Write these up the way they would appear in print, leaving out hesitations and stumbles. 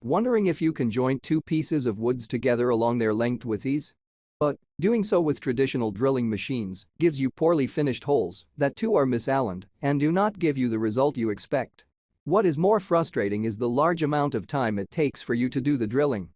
Wondering if you can join two pieces of woods together along their length with ease? But doing so with traditional drilling machines gives you poorly finished holes that too are misaligned and do not give you the result you expect. What is more frustrating is the large amount of time it takes for you to do the drilling.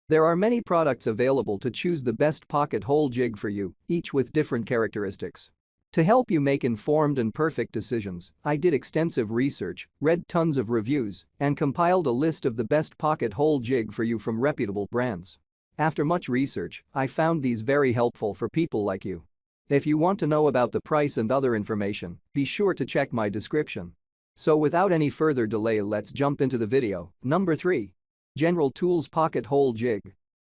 There are many products available to choose the best pocket hole jig for you, each with different characteristics. To help you make informed and perfect decisions, I did extensive research, read tons of reviews, and compiled a list of the best pocket hole jig for you from reputable brands. After much research, I found these very helpful for people like you. If you want to know about the price and other information, be sure to check my description. So without any further delay, let's jump into the video. Number 3. General Tools Pocket Hole Jig.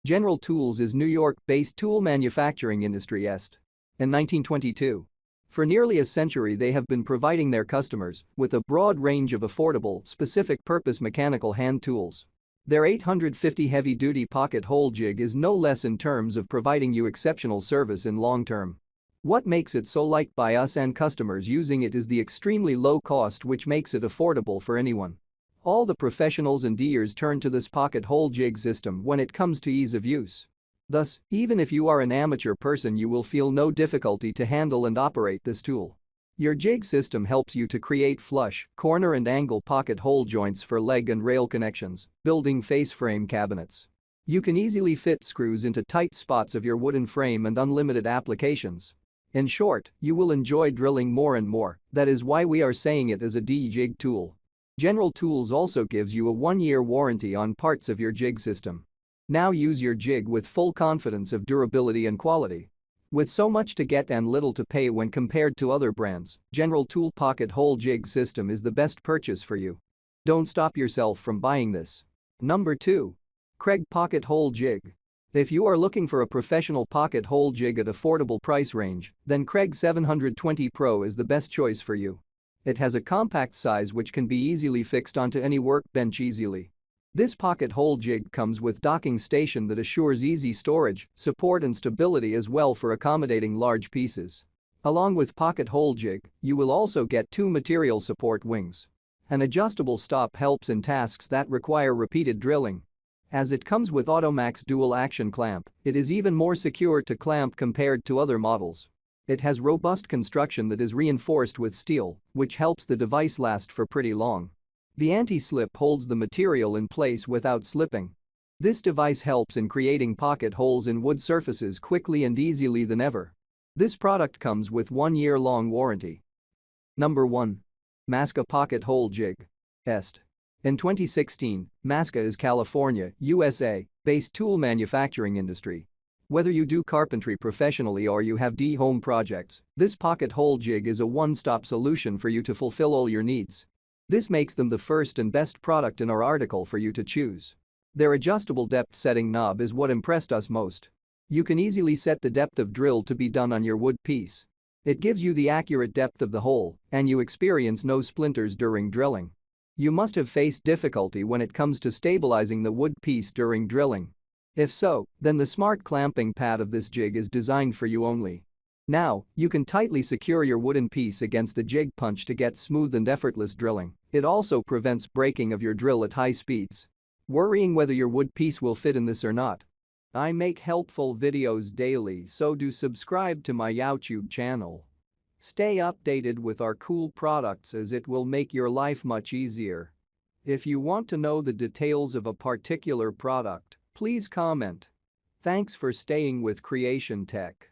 General Tools is New York-based tool manufacturing industry est. In 1922. For nearly a century they have been providing their customers with a broad range of affordable, specific-purpose mechanical hand tools. Their 850 heavy-duty pocket hole jig is no less in terms of providing you exceptional service in long term. What makes it so liked by us and customers using it is the extremely low cost, which makes it affordable for anyone. All the professionals and deers turn to this pocket hole jig system when it comes to ease of use. Thus, even if you are an amateur person, you will feel no difficulty to handle and operate this tool. Your jig system helps you to create flush, corner and angle pocket hole joints for leg and rail connections, building face frame cabinets. You can easily fit screws into tight spots of your wooden frame and unlimited applications. In short, you will enjoy drilling more and more. That is why we are saying it as a D-jig tool. General Tools also gives you a 1-year warranty on parts of your jig system. Now use your jig with full confidence of durability and quality. With so much to get and little to pay when compared to other brands, General Tool Pocket Hole Jig System is the best purchase for you. Don't stop yourself from buying this. Number 2. Kreg Pocket Hole Jig. If you are looking for a professional pocket hole jig at affordable price range, then Kreg 720 Pro is the best choice for you. It has a compact size which can be easily fixed onto any workbench easily. This pocket hole jig comes with docking station that assures easy storage, support and stability as well for accommodating large pieces. Along with pocket hole jig, you will also get 2 material support wings. An adjustable stop helps in tasks that require repeated drilling. As it comes with Automax dual action clamp, it is even more secure to clamp compared to other models. It has robust construction that is reinforced with steel, which helps the device last for pretty long. The anti-slip holds the material in place without slipping. This device helps in creating pocket holes in wood surfaces quickly and easily than ever. This product comes with 1-year-long warranty. Number 1. Massca Pocket Hole Jig. Est. In 2016, Massca is California, USA, based tool manufacturing industry. Whether you do carpentry professionally or you have home projects, this pocket hole jig is a one-stop solution for you to fulfill all your needs. This makes them the first and best product in our article for you to choose. Their adjustable depth setting knob is what impressed us most. You can easily set the depth of drill to be done on your wood piece. It gives you the accurate depth of the hole, and you experience no splinters during drilling. You must have faced difficulty when it comes to stabilizing the wood piece during drilling. If so, then the smart clamping pad of this jig is designed for you only. Now, you can tightly secure your wooden piece against the jig punch to get smooth and effortless drilling. It also prevents breaking of your drill at high speeds. Worrying whether your wood piece will fit in this or not? I make helpful videos daily, so do subscribe to my YouTube channel. Stay updated with our cool products as it will make your life much easier. If you want to know the details of a particular product, please comment. Thanks for staying with Creation Tech.